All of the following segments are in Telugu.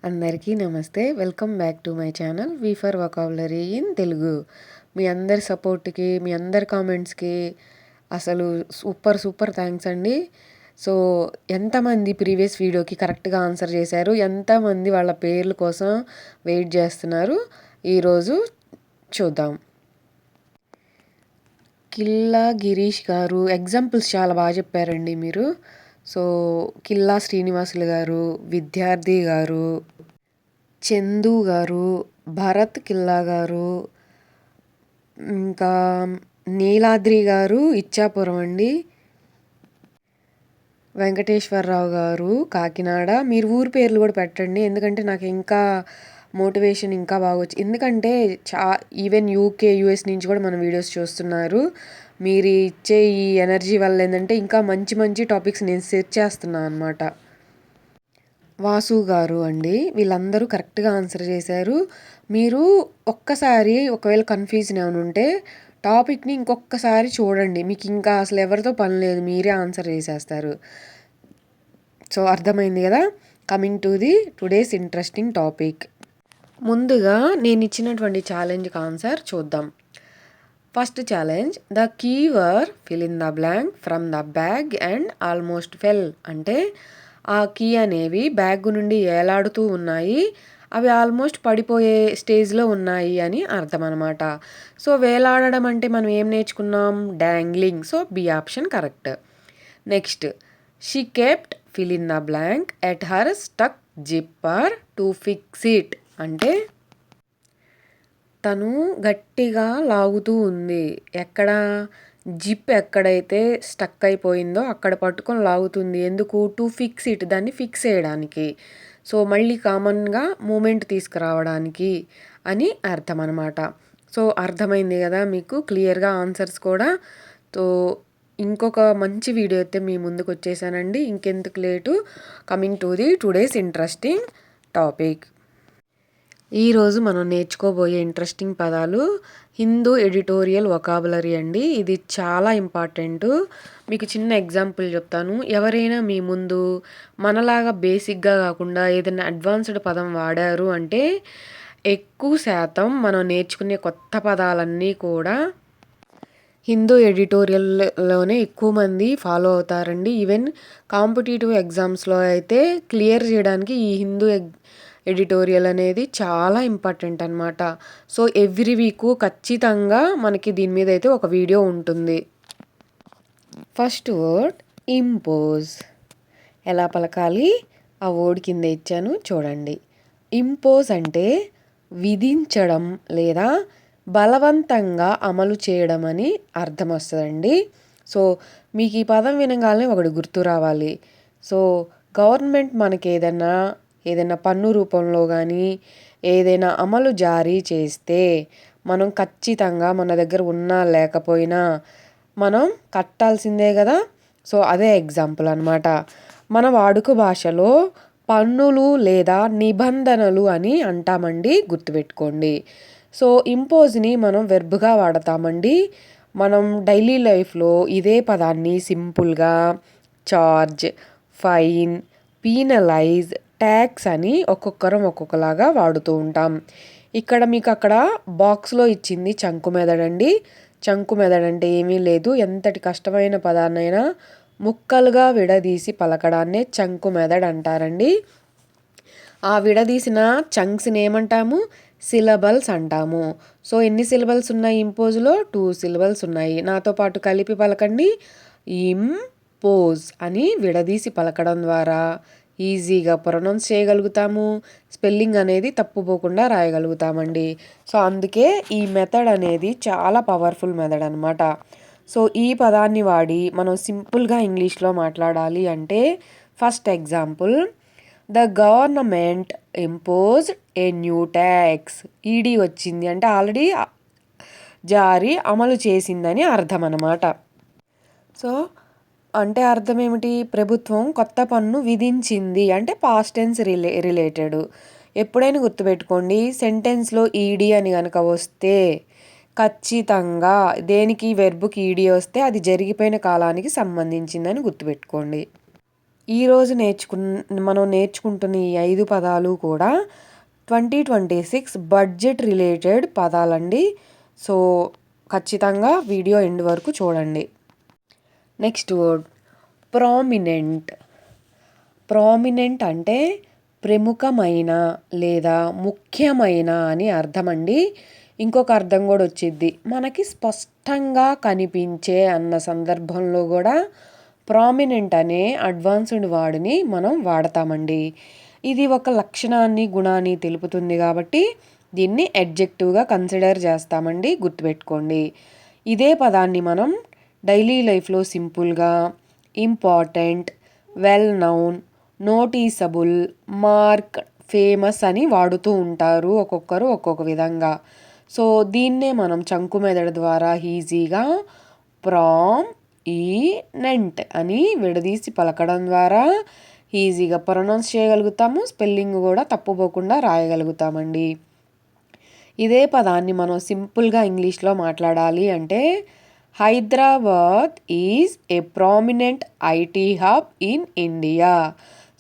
అందరికీ నమస్తే. Welcome back to my channel V for vocabulary in Telugu. మీ అందరి సపోర్ట్‌కి, మీ అందరి కామెంట్స్‌కి అసలు సూపర్ థాంక్స్ అండి. సో, ఎంతమంది ప్రీవియస్ వీడియోకి కరెక్ట్‌గా ఆన్సర్ చేశారు, ఎంతమంది వాళ్ళ పేర్ల కోసం వెయిట్ చేస్తున్నారు, ఈరోజు చూద్దాం. కిల్లా గిరీష్ గారు ఎగ్జాంపుల్స్ చాలా బాగా చెప్పారండి మీరు. సో, కిల్లా శ్రీనివాసులు గారు, విద్యార్థి గారు, చందు గారు, భరత్ కిల్లా గారు, ఇంకా నీలాద్రి గారు ఇచ్చాపురం అండి, వెంకటేశ్వరరావు గారు కాకినాడ. మీరు ఊరి పేర్లు కూడా పెట్టండి, ఎందుకంటే నాకు ఇంకా మోటివేషన్ ఇంకా బాగా వచ్చి, ఎందుకంటే ఈవెన్ యూకే యూఎస్ నుంచి కూడా మన వీడియోస్ చూస్తున్నారు. మీరు ఇచ్చే ఈ ఎనర్జీ వల్ల ఏంటంటే ఇంకా మంచి మంచి టాపిక్స్ నేను సెర్చ్ చేస్తున్నాను అనమాట. వాసు గారు అండి, వీళ్ళందరూ కరెక్ట్గా ఆన్సర్ చేశారు. మీరు ఒక్కసారి ఒకవేళ కన్ఫ్యూజన్ ఏమైనా ఉంటే టాపిక్ని ఇంకొకసారి చూడండి, మీకు ఇంకా అసలు ఎవరితో పని లేదు, మీరే ఆన్సర్ చేసేస్తారు. సో అర్థమైంది కదా. Coming to the today's interesting topic. ముందుగా నేను ఇచ్చినటువంటి ఛాలెంజ్కి ఆన్సర్ చూద్దాం. First challenge, the keyword fill in the blank from the bag and almost fell. అంటే ఆ కీ అనేవి బ్యాగ్ నుండి ఏలాడుతూ ఉన్నాయి, అవి ఆల్మోస్ట్ పడిపోయే స్టేజ్లో ఉన్నాయి అని అర్థం అనమాట. సో వేలాడడం అంటే మనం ఏం నేర్చుకున్నాం, dangling. So B option correct. Next, she kept fill in the blank at her stuck zipper to fix it. అంటే తను గట్టిగా లాగుతూ ఉంది, ఎక్కడ జిప్ ఎక్కడైతే స్టక్ అయిపోయిందో అక్కడ పట్టుకొని లాగుతుంది. ఎందుకు? టు ఫిక్స్ ఇట్, దాన్ని ఫిక్స్ చేయడానికి. సో మళ్ళీ కామన్గా మూమెంట్ తీసుకురావడానికి అని అర్థం అనమాట. సో అర్థమైంది కదా మీకు క్లియర్గా ఆన్సర్స్ కూడా. సో ఇంకొక మంచి వీడియో అయితే మీ ముందుకు వచ్చేసానండి. ఇంకెందుకు late, coming to the today's interesting topic. ఈరోజు మనం నేర్చుకోబోయే ఇంట్రెస్టింగ్ పదాలు హిందూ ఎడిటోరియల్ వొకాబులరీ అండి. ఇది చాలా ఇంపార్టెంట్. మీకు చిన్న ఎగ్జాంపుల్ చెప్తాను. ఎవరైనా మీ ముందు మనలాగా బేసిక్గా కాకుండా ఏదైనా అడ్వాన్స్డ్ పదం వాడారు అంటే ఎక్కువ శాతం మనం నేర్చుకునే కొత్త పదాలన్నీ కూడా హిందూ ఎడిటోరియల్లోనే ఎక్కువ మంది ఫాలో అవుతారండి. ఈవెన్ కాంపిటేటివ్ ఎగ్జామ్స్లో అయితే క్లియర్ చేయడానికి ఈ హిందూ ఎడిటోరియల్ అనేది చాలా ఇంపార్టెంట్ అనమాట. సో ఎవ్రీ వీకు ఖచ్చితంగా మనకి దీని మీద అయితే ఒక వీడియో ఉంటుంది. First word impose. ఎలా పలకాలి ఆ వర్డ్ కింద ఇచ్చాను చూడండి. ఇంపోజ్ అంటే విధించడం లేదా బలవంతంగా అమలు చేయడం అని అర్థం వస్తుందండి. సో మీకు ఈ పదం వినగానే ఒకటి గుర్తు రావాలి. సో గవర్నమెంట్ మనకి ఏదైనా పన్ను రూపంలో కానీ ఏదైనా అమలు జారీ చేస్తే మనం ఖచ్చితంగా మన దగ్గర ఉన్నా లేకపోయినా మనం కట్టాల్సిందే కదా. సో అదే ఎగ్జాంపుల్ అనమాట. మన వాడుక భాషలో పన్నులు లేదా నిబంధనలు అని అంటామండి, గుర్తుపెట్టుకోండి. సో ఇంపోజ్ని మనం వెర్బ్గా వాడతామండి. మనం డైలీ లైఫ్లో ఇదే పదాన్ని సింపుల్గా చార్జ్, ఫైన్, పీనలైజ్, ట్యాక్స్ అని ఒక్కొక్కరం ఒక్కొక్కలాగా వాడుతూ ఉంటాం. ఇక్కడ మీకు అక్కడ బాక్స్లో ఇచ్చింది చంకు మెదడండి. చంకు మెదడంటే ఏమీ లేదు, ఎంతటి కష్టమైన పదాన్నైనా ముక్కలుగా విడదీసి పలకడాన్నే చంకు మెదడు అంటారండి. ఆ విడదీసిన చంక్స్ని ఏమంటాము? సిలబల్స్ అంటాము. సో ఎన్ని సిలబల్స్ ఉన్నాయి ఇంపోజ్లో? 2 సిలబల్స్ ఉన్నాయి. నాతో పాటు కలిపి పలకండి. ఇంపోజ్ అని విడదీసి పలకడం ద్వారా ఈజీగా ప్రొనౌన్స్ చేయగలుగుతాము, స్పెల్లింగ్ అనేది తప్పుపోకుండా రాయగలుగుతామండి. సో అందుకే ఈ మెథడ్ అనేది చాలా పవర్ఫుల్ మెథడ్ అనమాట. సో ఈ పదాన్ని వాడి మనం సింపుల్గా ఇంగ్లీష్లో మాట్లాడాలి అంటే, first example, the government imposed a new tax. ED వచ్చింది అంటే ఆల్రెడీ అమలు చేసిందని అర్థం అన్నమాట. సో అంటే అర్థం ఏమిటి? ప్రభుత్వం కొత్త పన్ను విధించింది అంటే పాస్ట్ టెన్స్ రిలేటెడ్. ఎప్పుడైనా గుర్తుపెట్టుకోండి, సెంటెన్స్లో ఈడీ అని కనుక వస్తే ఖచ్చితంగా దేనికి, వెర్బ్కి ఈడీ వస్తే అది జరిగిపోయిన కాలానికి సంబంధించిందని గుర్తుపెట్టుకోండి. ఈరోజు మనం నేర్చుకుంటున్న ఈ 5 పదాలు కూడా 2026 బడ్జెట్ రిలేటెడ్ పదాలండి. సో ఖచ్చితంగా వీడియో ఎండ్ వరకు చూడండి. Next word prominent. ప్రామినెంట్ అంటే ప్రముఖమైన లేదా ముఖ్యమైన అని అర్థమండి. ఇంకొక అర్థం కూడా వచ్చిద్ది, మనకి స్పష్టంగా కనిపించే అన్న సందర్భంలో కూడా ప్రామినెంట్ అనే అడ్వాన్స్డ్ వర్డ్ని మనం వాడతామండి. ఇది ఒక లక్షణాన్ని గుణాన్ని తెలుపుతుంది కాబట్టి దీన్ని అడ్జెక్టివ్గా కన్సిడర్ చేస్తామండి, గుర్తుపెట్టుకోండి. ఇదే పదాన్ని మనం డైలీ లైఫ్లో సింపుల్గా important, well noun, noticeable, mark, famous అని వాడుతూ ఉంటారు ఒక్కొక్కరు ఒక్కొక్క విధంగా. సో దీన్నే మనం చంకు మెదడు ద్వారా ఈజీగా ప్రామినెంట్ అని విడదీసి పలకడం ద్వారా ఈజీగా ప్రొనౌన్స్ చేయగలుగుతాము, స్పెల్లింగ్ కూడా తప్పుపోకుండా రాయగలుగుతామండి. ఇదే పదాన్ని మనం సింపుల్గా ఇంగ్లీష్లో మాట్లాడాలి అంటే Hyderabad is a prominent IT hub in India.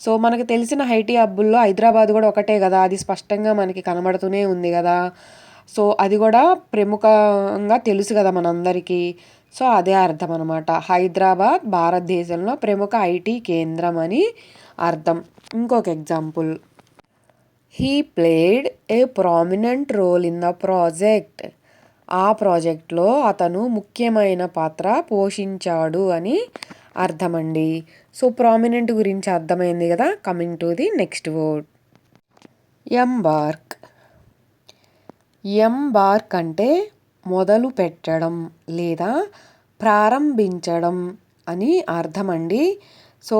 So మనకు తెలిసిన ఐటీ హబ్బుల్లో హైదరాబాద్ కూడా ఒకటే కదా, అది స్పష్టంగా మనకి కనబడుతూనే ఉంది కదా. సో అది కూడా ప్రముఖంగా తెలుసు కదా మనందరికీ. సో అదే అర్థం అనమాట. హైదరాబాద్ భారతదేశంలో ప్రముఖ ఐటీ కేంద్రం అని అర్థం. ఇంకొక example, he played a prominent role in the project. ఆ ప్రాజెక్ట్లో అతను ముఖ్యమైన పాత్ర పోషించాడు అని అర్థమండి. సో ప్రామినెంట్ గురించి అర్థమైంది కదా. Coming to the next word embark. Embark అంటే మొదలు పెట్టడం లేదా ప్రారంభించడం అని అర్థమండి. సో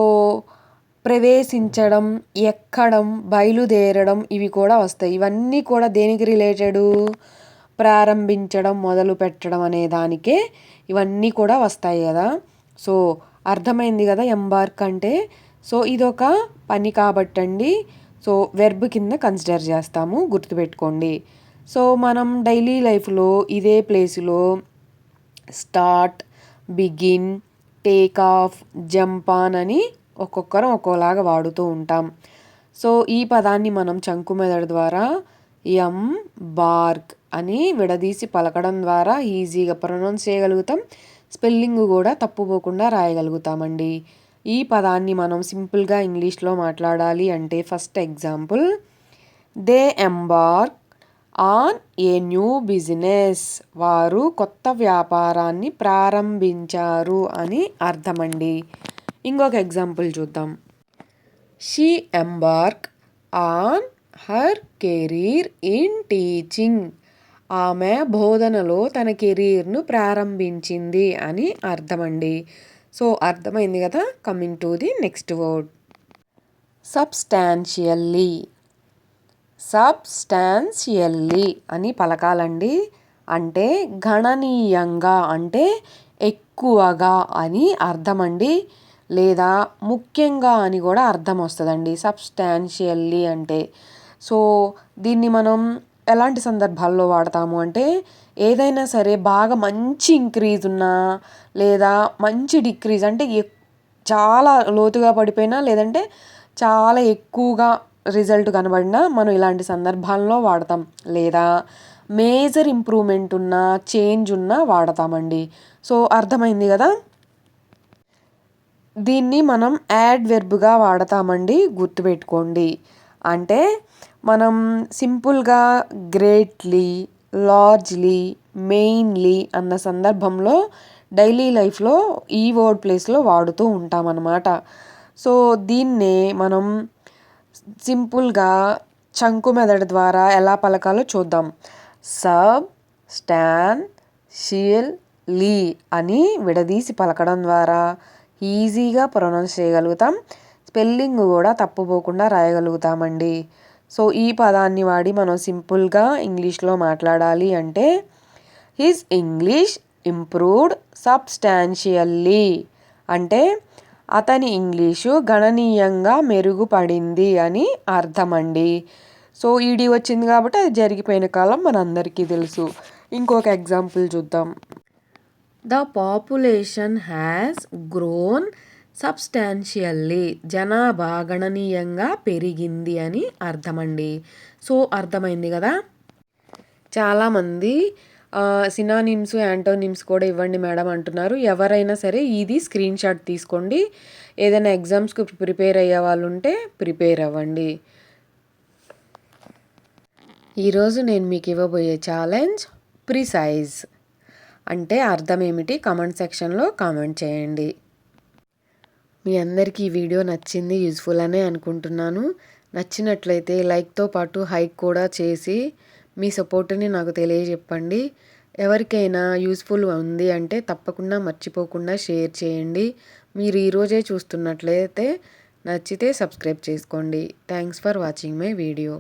ప్రవేశించడం, ఎక్కడం, బయలుదేరడం ఇవి కూడా వస్తాయి. ఇవన్నీ కూడా దేనికి రిలేటెడు? ప్రారంభించడం, మొదలు పెట్టడం అనే దానికే ఇవన్నీ కూడా వస్తాయి కదా. సో అర్థమైంది కదా ఎంబార్క్ అంటే. సో ఇదొక పని కాబట్టండి. సో వెర్బ్ కింద కన్సిడర్ చేస్తాము, గుర్తుపెట్టుకోండి. సో మనం డైలీ లైఫ్లో ఇదే ప్లేస్లో start, begin, take off, jump on అని ఒక్కొక్కరం ఒక్కోలాగా వాడుతూ ఉంటాం. సో ఈ పదాన్ని మనం చంకు మెదడు ద్వారా ఎంబార్క్ అని విడదీసి పలకడం ద్వారా ఈజీగా ప్రొనౌన్స్ చేయగలుగుతాం, స్పెల్లింగ్ కూడా తప్పుపోకుండా రాయగలుగుతామండి. ఈ పదాన్ని మనం సింపుల్గా ఇంగ్లీష్లో మాట్లాడాలి అంటే first example, they embark on a new business. వారు కొత్త వ్యాపారాన్ని ప్రారంభించారు అని అర్థమండి. ఇంకొక ఎగ్జాంపుల్ చూద్దాం, she embark on her career in teaching. ఆమె బోధనలో తన కెరీర్ను ప్రారంభించింది అని అర్థమండి. సో అర్థమైంది కదా. Coming to the next word substantially. Substantially అని పలకాలండి. అంటే గణనీయంగా అంటే ఎక్కువగా అని అర్థమండి, లేదా ముఖ్యంగా అని కూడా అర్థం వస్తుందండి సబ్స్టాన్షియల్లీ అంటే. సో దీన్ని మనం ఎలాంటి సందర్భాల్లో వాడతాము అంటే ఏదైనా సరే బాగా మంచి ఇంక్రీజ్ ఉన్నా లేదా మంచి డిక్రీజ్ అంటే చాలా లోతుగా పడిపోయినా లేదంటే చాలా ఎక్కువగా రిజల్ట్ కనబడినా మనం ఇలాంటి సందర్భాల్లో వాడతాం, లేదా మేజర్ ఇంప్రూవ్మెంట్ ఉన్నా చేంజ్ ఉన్నా వాడతామండి. సో అర్థమైంది కదా. దీన్ని మనం యాడ్ వెర్బ్గా వాడతామండి, గుర్తుపెట్టుకోండి. అంటే మనం సింపుల్గా గ్రేట్లీ, లార్జ్లీ, మెయిన్లీ అన్న సందర్భంలో డైలీ లైఫ్లో ఈ వర్డ్ ప్లేస్లో వాడుతూ ఉంటామన్నమాట. సో దీన్నే మనం సింపుల్గా చంకు మెదడు ద్వారా ఎలా పలకాలో చూద్దాం. సబ్స్టాన్షియల్లీ అని విడదీసి పలకడం ద్వారా ఈజీగా ప్రొనౌన్స్ చేయగలుగుతాం, స్పెల్లింగ్ కూడా తప్పుపోకుండా రాయగలుగుతామండి. సో ఈ పదాన్ని వాడి మనం సింపుల్గా ఇంగ్లీష్లో మాట్లాడాలి అంటే హిస్ ఇంగ్లీష్ ఇంప్రూవ్డ్ సబ్స్టాన్షియల్లీ. అంటే అతని ఇంగ్లీషు గణనీయంగా మెరుగుపడింది అని అర్థమండి. సో ఈడీ వచ్చింది కాబట్టి అది జరిగిపోయిన కాలం మనందరికీ తెలుసు. ఇంకొక ఎగ్జాంపుల్ చూద్దాం, the population has grown substantially జనాభా గణనీయంగా పెరిగింది అని అర్థమండి. సో అర్థమైంది కదా. చాలామంది సినానిమ్స్, యాంటోనిమ్స్ కూడా ఇవ్వండి మేడం అంటున్నారు. ఎవరైనా సరే ఇది స్క్రీన్ షాట్ తీసుకోండి. ఏదైనా ఎగ్జామ్స్కి ప్రిపేర్ అయ్యే వాళ్ళు ఉంటే ప్రిపేర్ అవ్వండి. ఈరోజు నేను మీకు ఇవ్వబోయే ఛాలెంజ్ ప్రిసైజ్ అంటే అర్థం ఏమిటి కామెంట్ సెక్షన్లో కామెంట్ చేయండి. మీ అందరికీ ఈ వీడియో నచ్చింది, యూజ్ఫుల్ అనే అనుకుంటున్నాను. నచ్చినట్లయితే లైక్తో పాటు హైక్ కూడా చేసి మీ సపోర్ట్ని నాకు తెలియజెప్పండి. ఎవరికైనా యూస్ఫుల్ ఉంది అంటే తప్పకుండా మర్చిపోకుండా షేర్ చేయండి. మీరు ఈరోజే చూస్తున్నట్లయితే నచ్చితే సబ్స్క్రైబ్ చేసుకోండి. Thanks for watching my video.